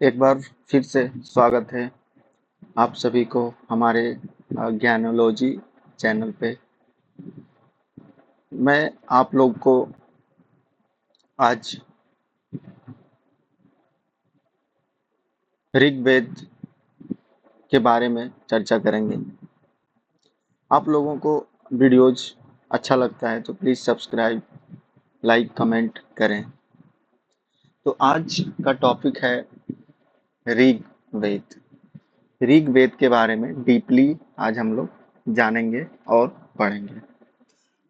एक बार फिर से स्वागत है आप सभी को हमारे ज्ञानोलॉजी चैनल पे। मैं आप लोग को आज ऋग्वेद के बारे में चर्चा करेंगे। आप लोगों को वीडियोज अच्छा लगता है तो प्लीज़ सब्सक्राइब, लाइक, कमेंट करें। तो आज का टॉपिक है ऋग्वेद। ऋग्वेद के बारे में डीपली आज हम लोग जानेंगे और पढ़ेंगे।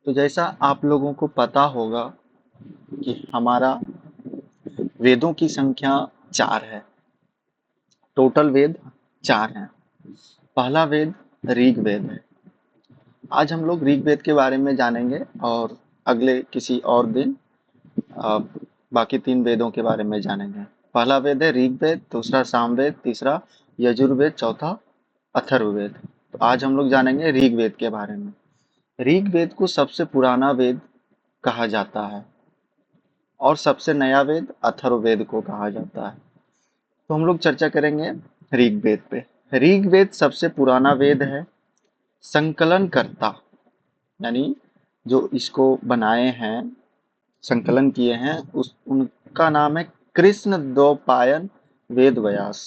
तो जैसा आप लोगों को पता होगा कि हमारा वेदों की संख्या 4 है। टोटल वेद 4 हैं। पहला वेद ऋग्वेद है। आज हम लोग ऋग्वेद के बारे में जानेंगे और अगले किसी और दिन अ, बाकी 3 वेदों के बारे में जानेंगे। पहला वेद है ऋग्वेद, दूसरा सामवेद, तीसरा यजुर्वेद, चौथा अथर्ववेद। तो आज हम लोग जानेंगे ऋग्वेद के बारे में। ऋग्वेद को सबसे पुराना वेद कहा जाता है और सबसे नया वेद अथर्ववेद को कहा जाता है। तो हम लोग चर्चा करेंगे ऋग्वेद पे। ऋग्वेद सबसे पुराना वेद है। संकलन करता यानी जो इसको बनाए हैं, संकलन किए हैं, उस उनका नाम है कृष्ण द्वैपायन वेद व्यास।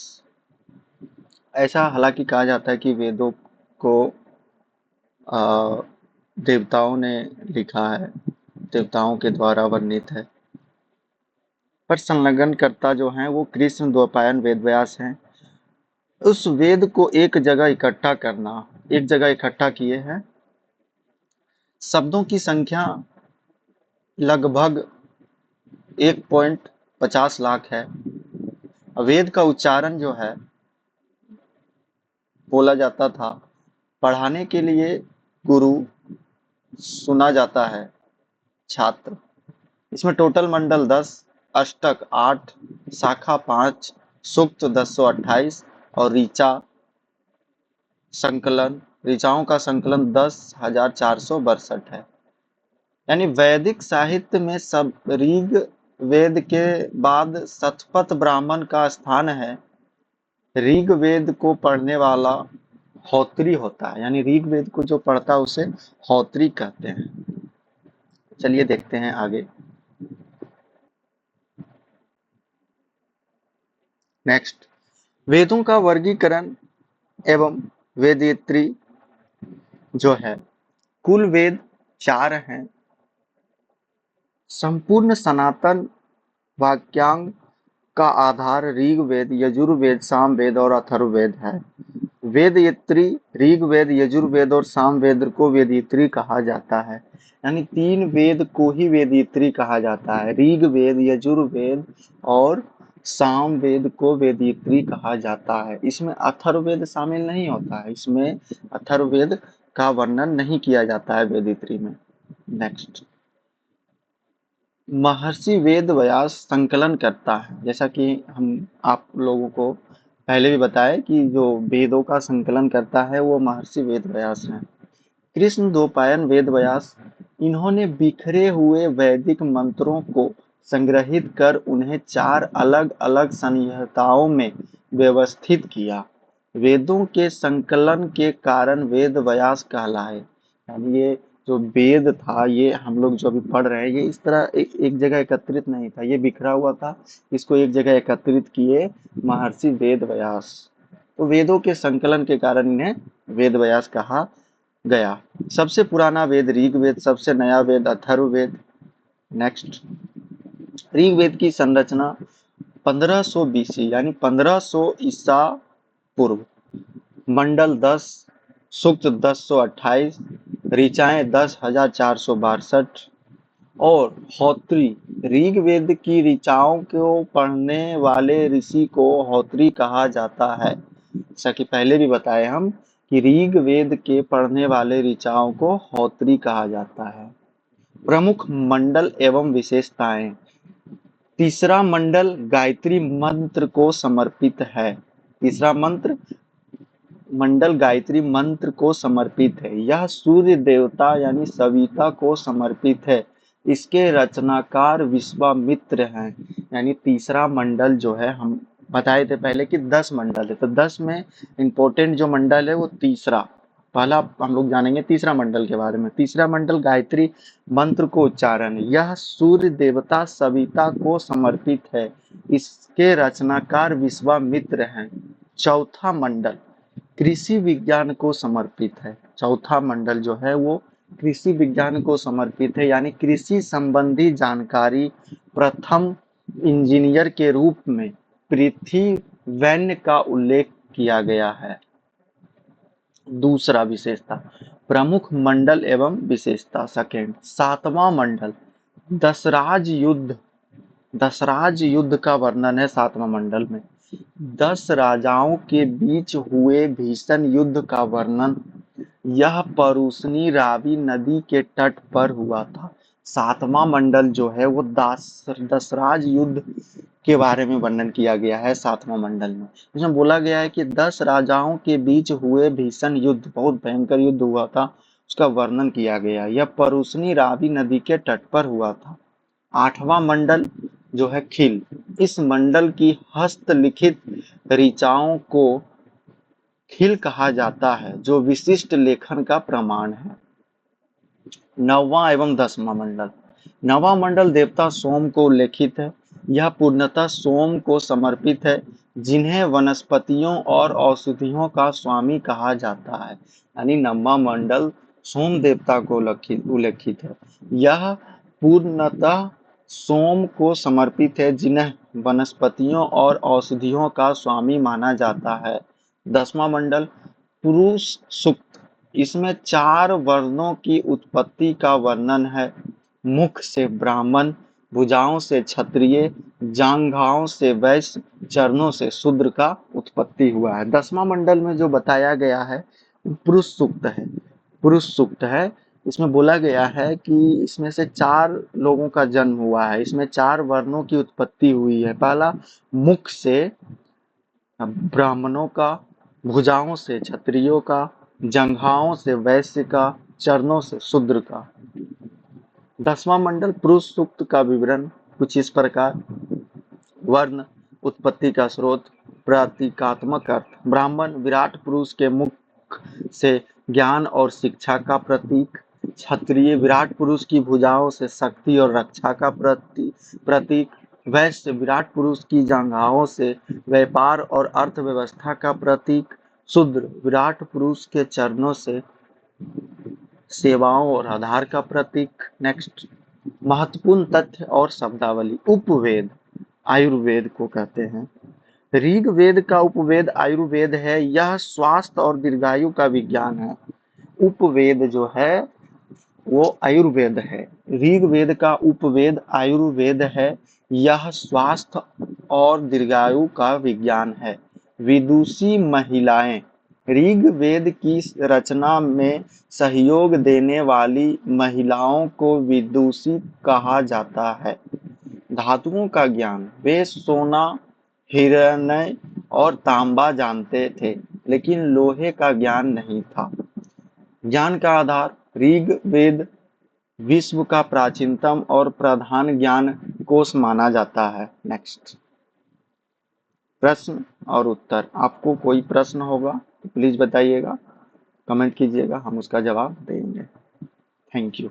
ऐसा हालांकि कहा जाता है कि वेदों को आ, देवताओं ने लिखा है, देवताओं के द्वारा वर्णित है, पर संलग्न करता जो है वो कृष्ण द्वैपायन वेद व्यास हैं। उस वेद को एक जगह इकट्ठा करना, एक जगह इकट्ठा किए हैं। शब्दों की संख्या लगभग 1.50 लाख है। वेद का उच्चारण जो है बोला जाता था। पढ़ाने के लिए गुरु, सुना जाता है छात्र। इसमें टोटल मंडल 10, अष्टक 8, शाखा 5, सूक्त 1028 और ऋचाओं का संकलन 10,462 है। यानी वैदिक साहित्य में सब ऋग वेद के बाद शतपथ ब्राह्मण का स्थान है। ऋग्वेद को पढ़ने वाला होत्री होता है, यानी ऋग्वेद को जो पढ़ता है उसे होत्री कहते हैं। चलिए देखते हैं आगे। नेक्स्ट, वेदों का वर्गीकरण एवं वेदयत्री जो है, कुल वेद 4 हैं। संपूर्ण सनातन वाक्यांग का आधार ऋग्वेद, यजुर्वेद, सामवेद और अथर्ववेद है। वेदयत्री ऋग्वेद, यजुर्वेद और सामवेद को वेदयत्री कहा जाता है। यानी 3 वेद को ही वेदयत्री कहा जाता है। ऋग्वेद, यजुर्वेद और सामवेद को वेदयत्री कहा जाता है। इसमें अथर्ववेद शामिल नहीं होता है। इसमें अथर्ववेद का वर्णन नहीं किया जाता है वेदयत्री में। नेक्स्ट, महर्षि वेद व्यास संकलन करता है। जैसा कि हम आप लोगों को पहले भी बताया कि जो वेदों का संकलन करता है वो महर्षि वेद व्यास हैं। कृष्ण द्वैपायन वेद व्यास, इन्होंने बिखरे हुए वैदिक मंत्रों को संग्रहित कर उन्हें 4 अलग अलग संहिताओं में व्यवस्थित किया। वेदों के संकलन के कारण वेद व्यास कहलाए। यानी ये जो वेद था, ये हम लोग जो अभी पढ़ रहे हैं, ये इस तरह एक जगह एकत्रित नहीं था, ये बिखरा हुआ था। इसको एक जगह एकत्रित किए महर्षि वेद व्यास। तो वेदों के संकलन के कारण इन्हें वेद व्यास कहा गया। सबसे पुराना वेद ऋग्वेद, सबसे नया वेद अथर्ववेद। नेक्स्ट, ऋग्वेद की संरचना 1500 बीसी यानी 1500 ईसा पूर्व। मंडल 10, सूक्त 1028, ऋचाएं 10,462 और होत्री। ऋग्वेद की ऋचाओं को पढ़ने वाले ऋषि को होत्री कहा जाता है। जैसा कि पहले भी बताए हम कि ऋग्वेद के पढ़ने वाले ऋचाओं को होत्री कहा जाता है। प्रमुख मंडल एवं विशेषताएं। तीसरा मंडल गायत्री मंत्र को समर्पित है। तीसरा मंडल गायत्री मंत्र को समर्पित है। यह सूर्य देवता यानी सविता को समर्पित है। इसके रचनाकार विश्वामित्र हैं। यानी तीसरा मंडल जो है, हम बताए थे पहले कि 10 मंडल है, तो 10 में इंपॉर्टेंट जो मंडल है वो तीसरा, पहला हम लोग जानेंगे तीसरा मंडल के बारे में। तीसरा मंडल गायत्री मंत्र को उच्चारण, यह सूर्य देवता सविता को समर्पित है, इसके रचनाकार विश्वामित्र हैं। चौथा मंडल कृषि विज्ञान को समर्पित है। चौथा मंडल जो है वो कृषि विज्ञान को समर्पित है, यानी कृषि संबंधी जानकारी प्रथम इंजीनियर के रूप में पृथ्वीवैन्य का उल्लेख किया गया है। दूसरा विशेषता प्रमुख मंडल एवं विशेषता। सेकेंड, सातवां मंडल दशराज युद्ध। दशराज युद्ध का वर्णन है सातवां मंडल में। 10 राजाओं के बीच हुए भीषण युद्ध का वर्णन, यह परूसनी रावी नदी के तट पर हुआ था। सातवां मंडल जो है वो दशराज युद्ध के बारे में वर्णन किया गया है सातवां मंडल में। इसमें बोला गया है कि 10 राजाओं के बीच हुए भीषण युद्ध, बहुत भयंकर युद्ध हुआ था, उसका वर्णन किया गया। यह परूसनी रावी नदी के तट पर हुआ था। आठवां मंडल जो है खिल, इस मंडल की हस्तलिखित ऋचाओं को खिल कहा जाता है, जो विशिष्ट लेखन का प्रमाण है। नौवां एवं 10वां मंडल। नौवां मंडल देवता सोम को उल्लेखित है, यह पूर्णतः सोम को समर्पित है, जिन्हें वनस्पतियों और औषधियों का स्वामी कहा जाता है। यानी नौवां मंडल सोम देवता को उल्लेखित है, यह पूर्णतः सोम को समर्पित है, जिन्हें वनस्पतियों और औषधियों का स्वामी माना जाता है। 10वां मंडल पुरुष सूक्त, इसमें 4 वर्णों की उत्पत्ति का वर्णन है। मुख से ब्राह्मण, भुजाओं से क्षत्रिय, जांघाओं से वैश्य, चरणों से शूद्र का उत्पत्ति हुआ है। 10वां मंडल में जो बताया गया है पुरुष सूक्त है। पुरुष सूक्त है, इसमें बोला गया है कि इसमें से 4 लोगों का जन्म हुआ है, इसमें 4 वर्णों की उत्पत्ति हुई है। पहला मुख से ब्राह्मणों का, भुजाओं से क्षत्रियों का, जंघाओं से वैश्य का, चरणों से शूद्र का। 10वां मंडल पुरुष सूक्त का विवरण कुछ इस प्रकार। वर्ण, उत्पत्ति का स्रोत, प्रतीकात्मक अर्थ। ब्राह्मण विराट पुरुष के मुख से ज्ञान और शिक्षा का प्रतीक। क्षत्रिय विराट पुरुष की भुजाओं से शक्ति और रक्षा का प्रतीक। वैश्य विराट पुरुष की जांघाओं से व्यापार और अर्थव्यवस्था का प्रतीक। शूद्र विराट पुरुष के चरणों से सेवाओं और आधार का प्रतीक। नेक्स्ट, महत्वपूर्ण तथ्य और शब्दावली। उपवेद आयुर्वेद को कहते हैं। ऋग्वेद का उपवेद आयुर्वेद है, यह स्वास्थ्य और दीर्घायु का विज्ञान है। उपवेद जो है वो आयुर्वेद है। ऋग्वेद का उपवेद आयुर्वेद है, यह स्वास्थ्य और दीर्घायु का विज्ञान है। विदुषी महिलाएं, ऋग्वेद की रचना में सहयोग देने वाली महिलाओं को विदुषी कहा जाता है। धातुओं का ज्ञान, वे सोना, हिरण्य और तांबा जानते थे, लेकिन लोहे का ज्ञान नहीं था। ज्ञान का आधार, ऋग्वेद विश्व का प्राचीनतम और प्रधान ज्ञान कोश माना जाता है। नेक्स्ट, प्रश्न और उत्तर। आपको कोई प्रश्न होगा तो प्लीज बताइएगा, कमेंट कीजिएगा, हम उसका जवाब देंगे। Thank you.